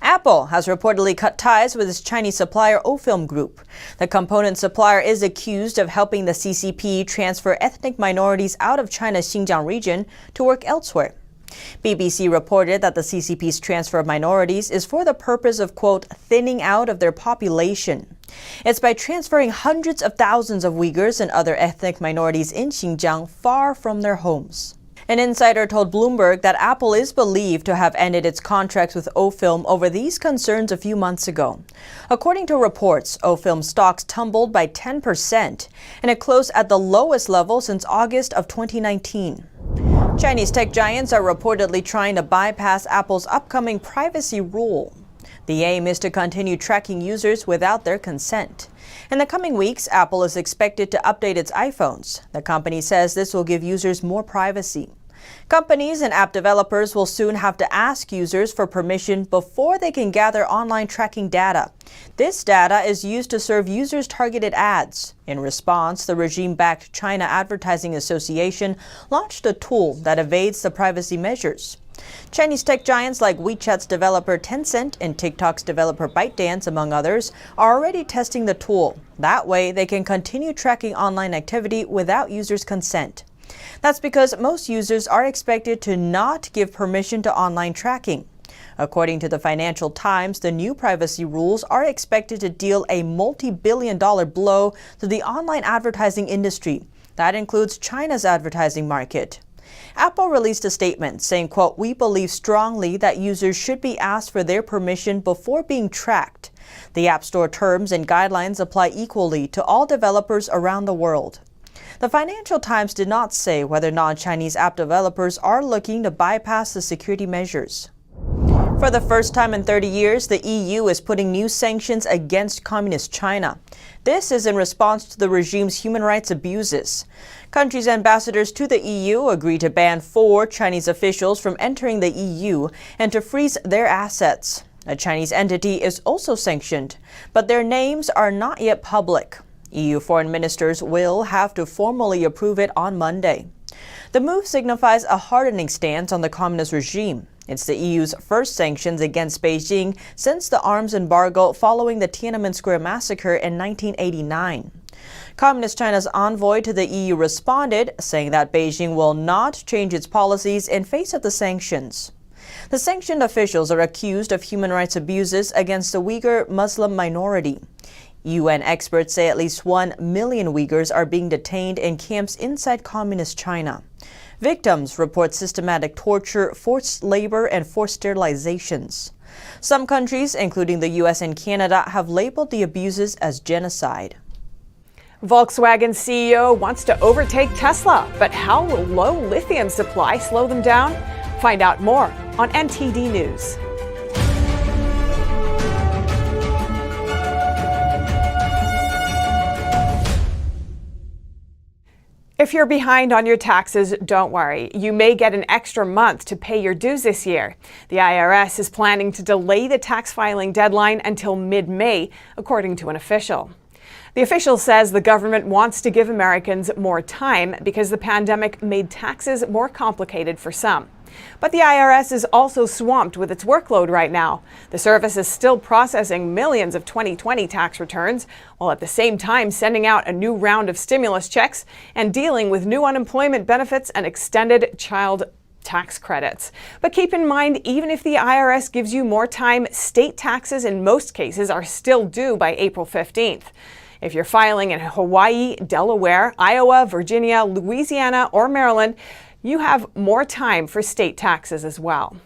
Apple has reportedly cut ties with its Chinese supplier Ofilm Group. The component supplier is accused of helping the CCP transfer ethnic minorities out of China's Xinjiang region to work elsewhere. BBC reported that the CCP's transfer of minorities is for the purpose of, quote, thinning out of their population. It's by transferring hundreds of thousands of Uyghurs and other ethnic minorities in Xinjiang far from their homes. An insider told Bloomberg that Apple is believed to have ended its contracts with Ofilm over these concerns a few months ago. According to reports, Ofilm stocks tumbled by 10%, and it closed at the lowest level since August of 2019. Chinese tech giants are reportedly trying to bypass Apple's upcoming privacy rule. The aim is to continue tracking users without their consent. In the coming weeks, Apple is expected to update its iPhones. The company says this will give users more privacy. Companies and app developers will soon have to ask users for permission before they can gather online tracking data. This data is used to serve users targeted ads. In response, the regime-backed China Advertising Association launched a tool that evades the privacy measures. Chinese tech giants like WeChat's developer Tencent and TikTok's developer ByteDance, among others, are already testing the tool. That way, they can continue tracking online activity without users' consent. That's because most users are expected to not give permission to online tracking. According to the Financial Times, the new privacy rules are expected to deal a multi-billion-dollar blow to the online advertising industry. That includes China's advertising market. Apple released a statement saying, quote, we believe strongly that users should be asked for their permission before being tracked. The App Store terms and guidelines apply equally to all developers around the world. The Financial Times did not say whether non-Chinese app developers are looking to bypass the security measures. For the first time in 30 years, the EU is putting new sanctions against Communist China. This is in response to the regime's human rights abuses. Countries' ambassadors to the EU agreed to ban 4 Chinese officials from entering the EU and to freeze their assets. A Chinese entity is also sanctioned, but their names are not yet public. EU foreign ministers will have to formally approve it on Monday. The move signifies a hardening stance on the communist regime. It's the EU's first sanctions against Beijing since the arms embargo following the Tiananmen Square massacre in 1989. Communist China's envoy to the EU responded, saying that Beijing will not change its policies in face of the sanctions. The sanctioned officials are accused of human rights abuses against the Uyghur Muslim minority. UN experts say at least 1 million Uyghurs are being detained in camps inside communist China. Victims report systematic torture, forced labor, and forced sterilizations. Some countries, including the US and Canada, have labeled the abuses as genocide. Volkswagen CEO wants to overtake Tesla, but how will low lithium supply slow them down? Find out more on NTD News. If you're behind on your taxes, don't worry. You may get an extra month to pay your dues this year. The IRS is planning to delay the tax filing deadline until mid-May, according to an official. The official says the government wants to give Americans more time because the pandemic made taxes more complicated for some. But the IRS is also swamped with its workload right now. The service is still processing millions of 2020 tax returns, while at the same time sending out a new round of stimulus checks and dealing with new unemployment benefits and extended child tax credits. But keep in mind, even if the IRS gives you more time, state taxes in most cases are still due by April 15th. If you're filing in Hawaii, Delaware, Iowa, Virginia, Louisiana, or Maryland, you have more time for state taxes as well.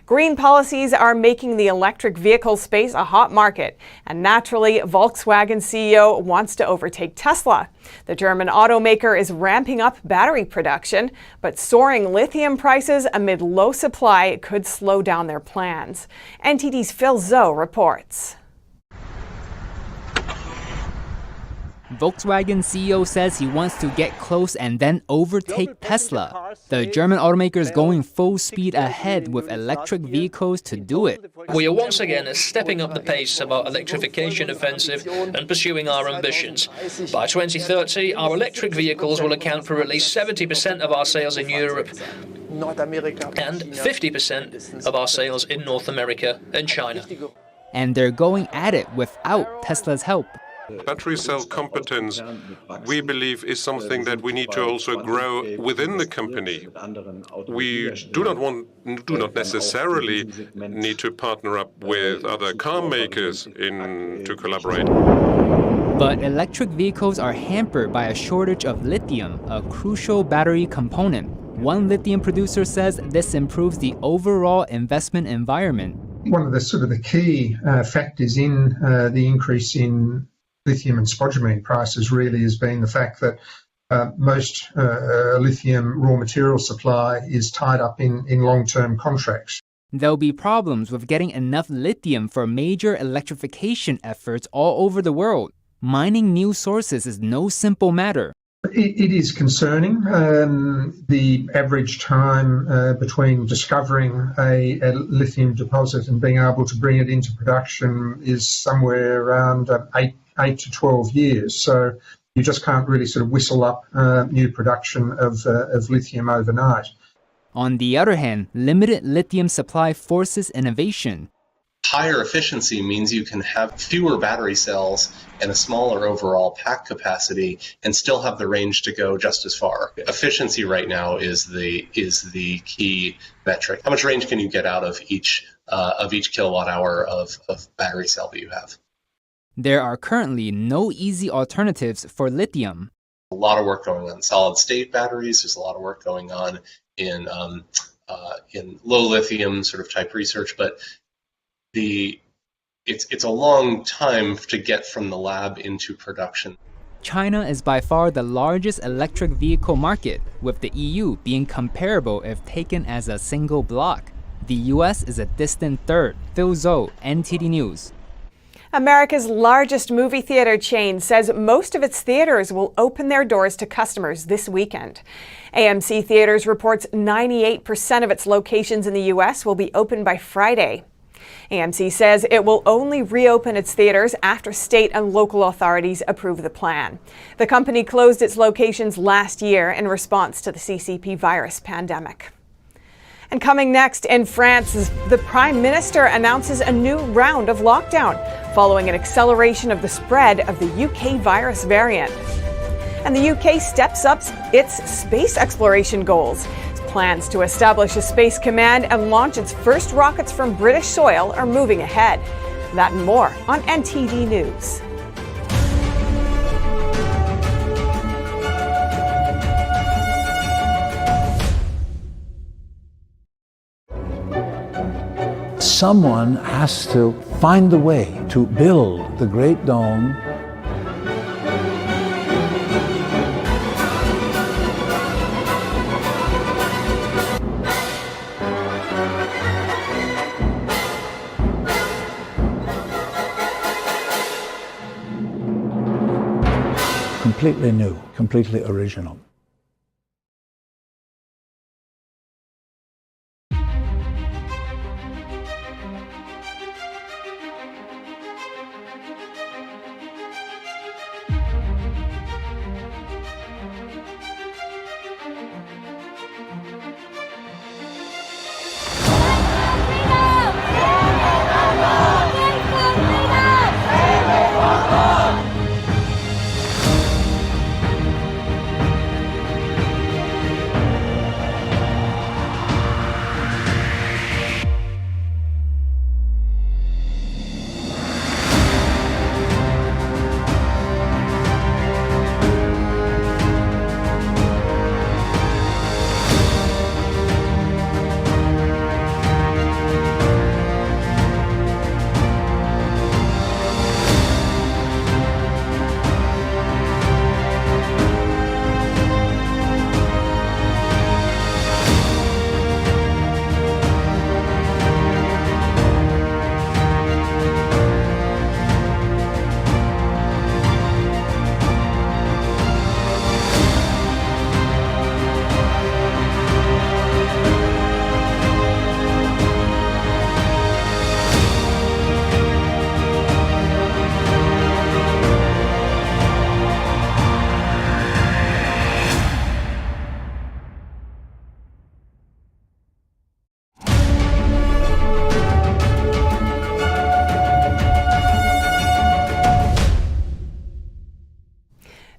Green policies are making the electric vehicle space a hot market, and naturally, Volkswagen CEO wants to overtake Tesla. The German automaker is ramping up battery production, but soaring lithium prices amid low supply could slow down their plans. NTD's Phil Zhou reports. Volkswagen CEO says he wants to get close and then overtake Tesla. The German automaker is going full speed ahead with electric vehicles to do it. We are once again stepping up the pace of our electrification offensive and pursuing our ambitions. By 2030, our electric vehicles will account for at least 70% of our sales in Europe and 50% of our sales in North America and China. And they're going at it without Tesla's help. Battery cell competence, we believe, is something that we need to also grow within the company. We do not necessarily need to partner up with other car makers to collaborate. But electric vehicles are hampered by a shortage of lithium, a crucial battery component. One lithium producer says this improves the overall investment environment. One of the key factors in the increase in lithium and spodumene prices really has been the fact that most lithium raw material supply is tied up in long-term contracts. There'll be problems with getting enough lithium for major electrification efforts all over the world. Mining new sources is no simple matter. It is concerning. The average time between discovering a lithium deposit and being able to bring it into production is somewhere around 8 to 12 years. So you just can't really whistle up new production of lithium overnight. On the other hand, limited lithium supply forces innovation. Higher efficiency means you can have fewer battery cells and a smaller overall pack capacity and still have the range to go just as far. Efficiency right now is the key metric. How much range can you get out of each kilowatt hour of battery cell that you have? There are currently no easy alternatives for lithium. A lot of work going on in solid state batteries. There's a lot of work going on in low lithium type research, but it's a long time to get from the lab into production. China is by far the largest electric vehicle market, with the EU being comparable if taken as a single bloc. The US is a distant third. Phil Zhou, NTD News. America's largest movie theater chain says most of its theaters will open their doors to customers this weekend. AMC Theaters reports 98% of its locations in the U.S. will be open by Friday. AMC says it will only reopen its theaters after state and local authorities approve the plan. The company closed its locations last year in response to the CCP virus pandemic. And coming next, in France, the Prime Minister announces a new round of lockdown following an acceleration of the spread of the UK virus variant. And the UK steps up its space exploration goals. Plans to establish a space command and launch its first rockets from British soil are moving ahead. That and more on NTD News. Someone has to find the way to build the Great Dome. Completely new, completely original.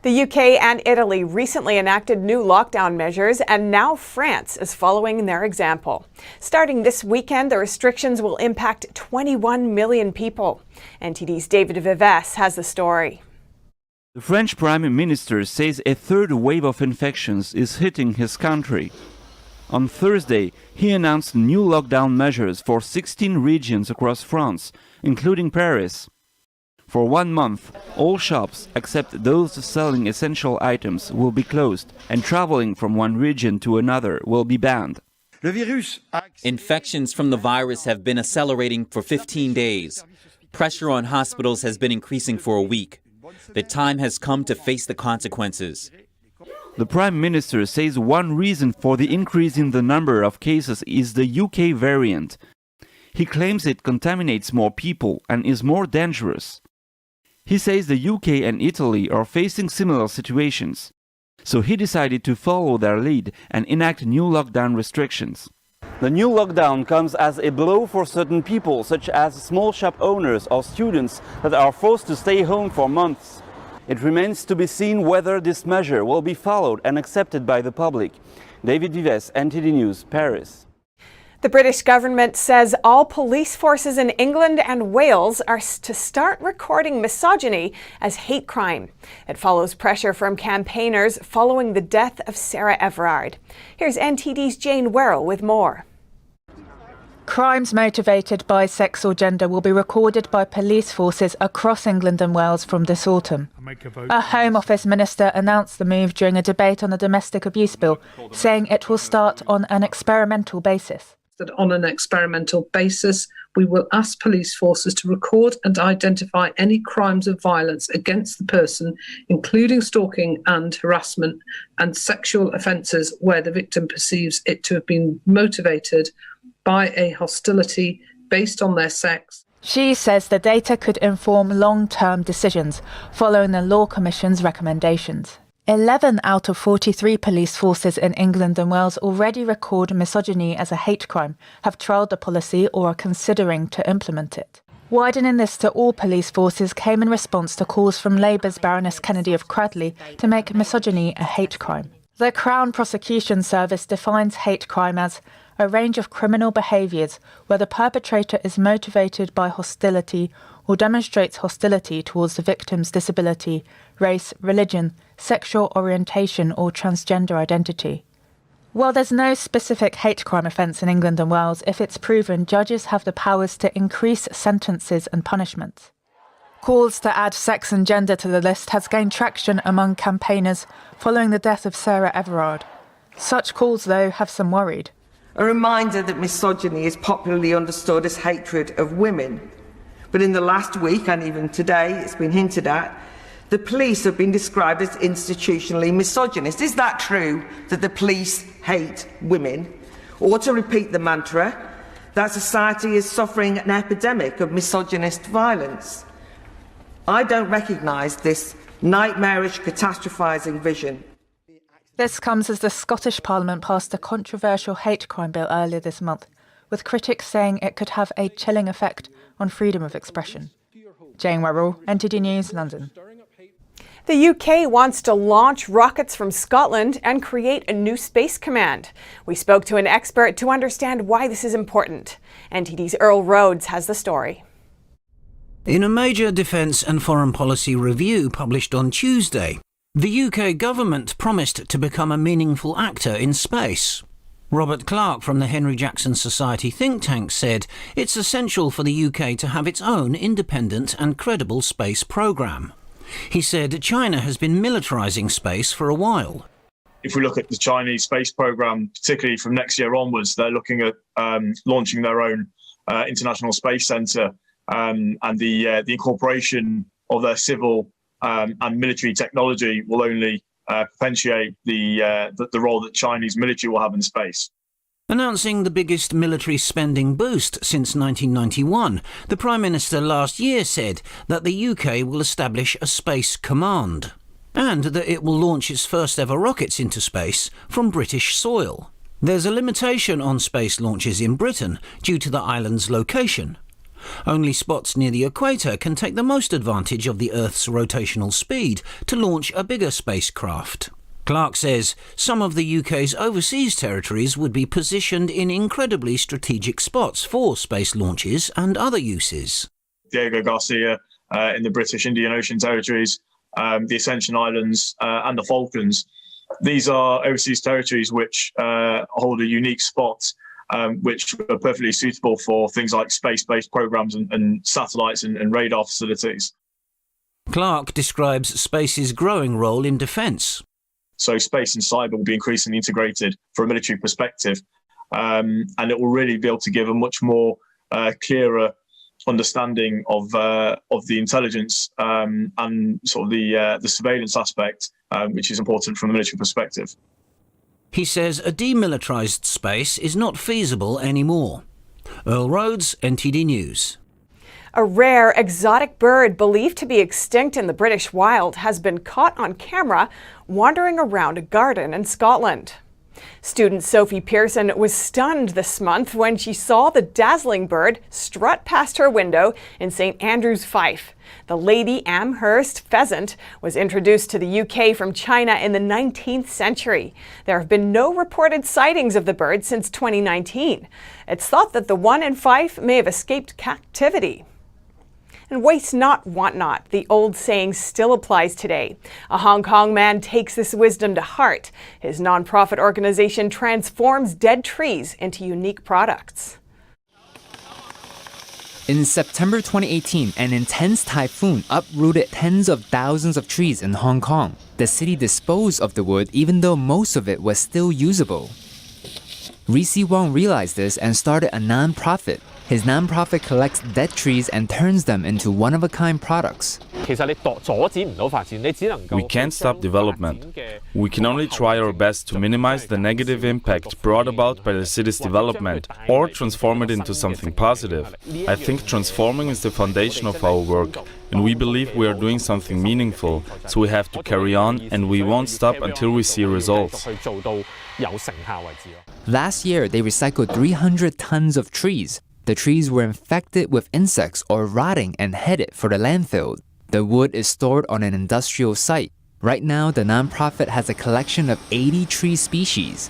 The UK and Italy recently enacted new lockdown measures, and now France is following their example. Starting this weekend, the restrictions will impact 21 million people. NTD's David Vives has the story. The French Prime Minister says a third wave of infections is hitting his country. On Thursday, he announced new lockdown measures for 16 regions across France, including Paris. For 1 month, all shops except those selling essential items will be closed, and traveling from one region to another will be banned. Infections from the virus have been accelerating for 15 days. Pressure on hospitals has been increasing for a week. The time has come to face the consequences. The Prime Minister says one reason for the increase in the number of cases is the UK variant. He claims it contaminates more people and is more dangerous. He says the UK and Italy are facing similar situations, so he decided to follow their lead and enact new lockdown restrictions. The new lockdown comes as a blow for certain people, such as small shop owners or students that are forced to stay home for months. It remains to be seen whether this measure will be followed and accepted by the public. David Vives, NTD News, Paris. The British government says all police forces in England and Wales are to start recording misogyny as hate crime. It follows pressure from campaigners following the death of Sarah Everard. Here's NTD's Jane Werrell with more. Crimes motivated by sex or gender will be recorded by police forces across England and Wales from this autumn. A Home Office minister announced the move during a debate on the domestic abuse bill, saying it will start on an experimental basis. That on an experimental basis, we will ask police forces to record and identify any crimes of violence against the person, including stalking and harassment, and sexual offences where the victim perceives it to have been motivated by a hostility based on their sex. She says the data could inform long-term decisions following the Law Commission's recommendations. 11 out of 43 police forces in England and Wales already record misogyny as a hate crime, have trialled the policy or are considering to implement it. Widening this to all police forces came in response to calls from Labour's Baroness Kennedy of Cradley to make misogyny a hate crime. The Crown Prosecution Service defines hate crime as a range of criminal behaviours where the perpetrator is motivated by hostility or demonstrates hostility towards the victim's disability, race, religion, sexual orientation or transgender identity. While there's no specific hate crime offence in England and Wales, if it's proven, judges have the powers to increase sentences and punishments. Calls to add sex and gender to the list has gained traction among campaigners following the death of Sarah Everard. Such calls, though, have some worried. A reminder that misogyny is popularly understood as hatred of women. But in the last week, and even today, it's been hinted at, the police have been described as institutionally misogynist. Is that true, that the police hate women? Or to repeat the mantra, that society is suffering an epidemic of misogynist violence? I don't recognise this nightmarish, catastrophising vision. This comes as the Scottish Parliament passed a controversial hate crime bill earlier this month, with critics saying it could have a chilling effect on freedom of expression. Jane Werrell, NTD News, London. The UK wants to launch rockets from Scotland and create a new space command. We spoke to an expert to understand why this is important. NTD's Earl Rhodes has the story. In a major defence and foreign policy review published on Tuesday, the UK government promised to become a meaningful actor in space. Robert Clark from the Henry Jackson Society think tank said it's essential for the UK to have its own independent and credible space programme. He said China has been militarising space for a while. If we look at the Chinese space programme, particularly from next year onwards, they're looking at launching their own international space centre and the incorporation of their civil and military technology will only potentiate the role that Chinese military will have in space. Announcing the biggest military spending boost since 1991, the Prime Minister last year said that the UK will establish a space command and that it will launch its first ever rockets into space from British soil. There's a limitation on space launches in Britain due to the island's location. Only spots near the equator can take the most advantage of the Earth's rotational speed to launch a bigger spacecraft. Clark says some of the UK's overseas territories would be positioned in incredibly strategic spots for space launches and other uses. Diego Garcia in the British Indian Ocean territories, the Ascension Islands and the Falklands. These are overseas territories which hold a unique spot, which are perfectly suitable for things like space-based programs and satellites and radar facilities. Clark describes space's growing role in defence. So space and cyber will be increasingly integrated from a military perspective, and it will really be able to give a much more clearer understanding of the intelligence and sort of the surveillance aspect, which is important from a military perspective. He says a demilitarised space is not feasible anymore. Earl Rhodes, NTD News. A rare exotic bird believed to be extinct in the British wild has been caught on camera wandering around a garden in Scotland. Student Sophie Pearson was stunned this month when she saw the dazzling bird strut past her window in St Andrews, Fife. The Lady Amherst pheasant was introduced to the UK from China in the 19th century. There have been no reported sightings of the bird since 2019. It's thought that the one in Fife may have escaped captivity. And waste not, want not. The old saying still applies today. A Hong Kong man takes this wisdom to heart. His nonprofit organization transforms dead trees into unique products. In September 2018, an intense typhoon uprooted tens of thousands of trees in Hong Kong. The city disposed of the wood even though most of it was still usable. Reese Wong realized this and started a non-profit. His non-profit collects dead trees and turns them into one-of-a-kind products. We can't stop development. We can only try our best to minimize the negative impact brought about by the city's development or transform it into something positive. I think transforming is the foundation of our work, and we believe we are doing something meaningful, so we have to carry on and we won't stop until we see results. Last year, they recycled 300 tons of trees. The trees were infected with insects or rotting and headed for the landfill. The wood is stored on an industrial site. Right now, the nonprofit has a collection of 80 tree species.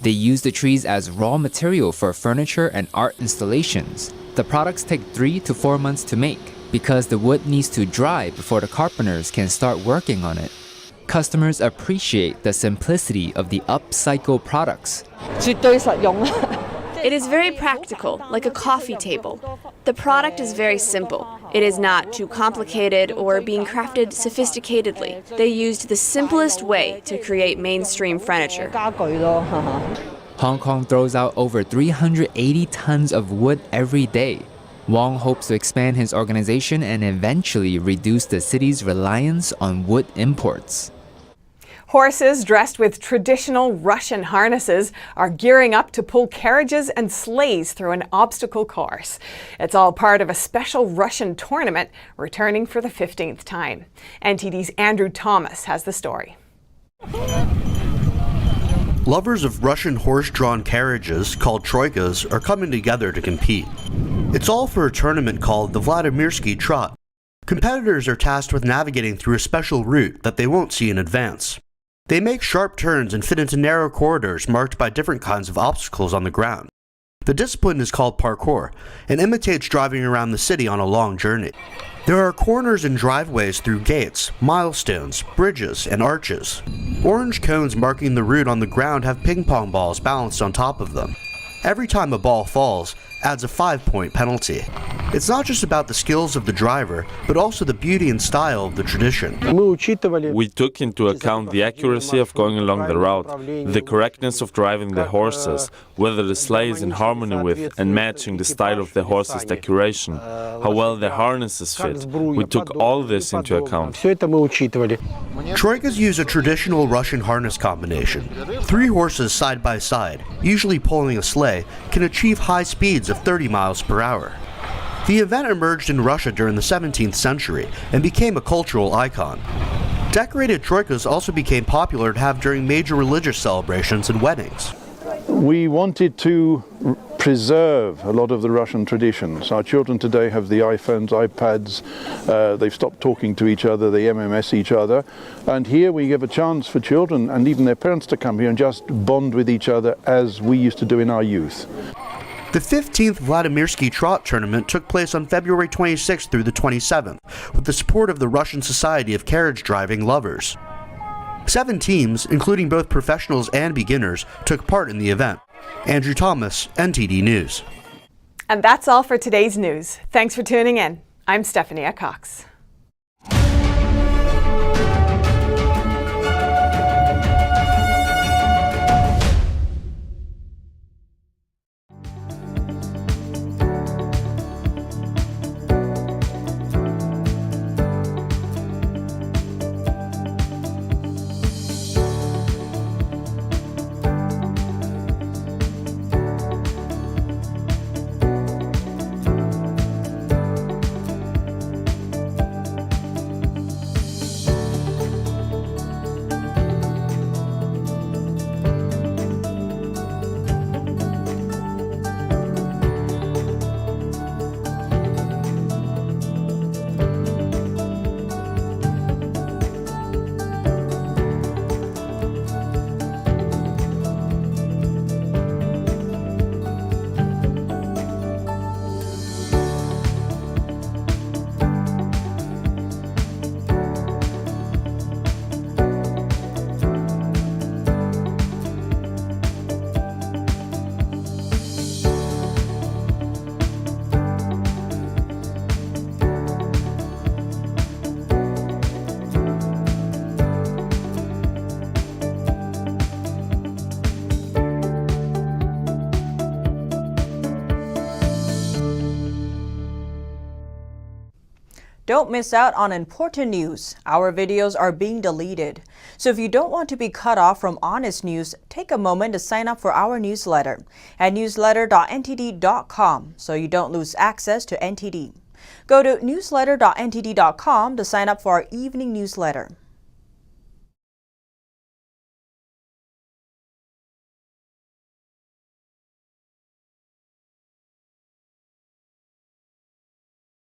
They use the trees as raw material for furniture and art installations. The products take 3 to 4 months to make because the wood needs to dry before the carpenters can start working on it. Customers appreciate the simplicity of the upcycled products. It is very practical, like a coffee table. The product is very simple. It is not too complicated or being crafted sophisticatedly. They used the simplest way to create mainstream furniture. Hong Kong throws out over 380 tons of wood every day. Wong hopes to expand his organization and eventually reduce the city's reliance on wood imports. Horses dressed with traditional Russian harnesses are gearing up to pull carriages and sleighs through an obstacle course. It's all part of a special Russian tournament returning for the 15th time. NTD's Andrew Thomas has the story. Lovers of Russian horse-drawn carriages, called Troikas, are coming together to compete. It's all for a tournament called the Vladimirsky Trot. Competitors are tasked with navigating through a special route that they won't see in advance. They make sharp turns and fit into narrow corridors marked by different kinds of obstacles on the ground. The discipline is called parkour and imitates driving around the city on a long journey. There are corners and driveways through gates, milestones, bridges, and arches. Orange cones marking the route on the ground have ping pong balls balanced on top of them. Every time a ball falls, adds a 5-point penalty. It's not just about the skills of the driver, but also the beauty and style of the tradition. We took into account the accuracy of going along the route, the correctness of driving the horses, whether the sleigh is in harmony with and matching the style of the horse's decoration, how well the harnesses fit. We took all this into account. Troikas use a traditional Russian harness combination. 3 horses side by side, usually pulling a sleigh, can achieve high speeds of 30 miles per hour. The event emerged in Russia during the 17th century and became a cultural icon. Decorated troikas also became popular to have during major religious celebrations and weddings. We wanted to preserve a lot of the Russian traditions. Our children today have the iPhones, iPads, they've stopped talking to each other, they MMS each other, and here we give a chance for children and even their parents to come here and just bond with each other as we used to do in our youth. The 15th Vladimirsky Trot Tournament took place on February 26th through the 27th, with the support of the Russian Society of Carriage Driving Lovers. 7 teams, including both professionals and beginners, took part in the event. Andrew Thomas, NTD News. And that's all for today's news. Thanks for tuning in. I'm Stephania Cox. Don't miss out on important news. Our videos are being deleted. So if you don't want to be cut off from honest news, take a moment to sign up for our newsletter at newsletter.ntd.com so you don't lose access to NTD. Go to newsletter.ntd.com to sign up for our evening newsletter.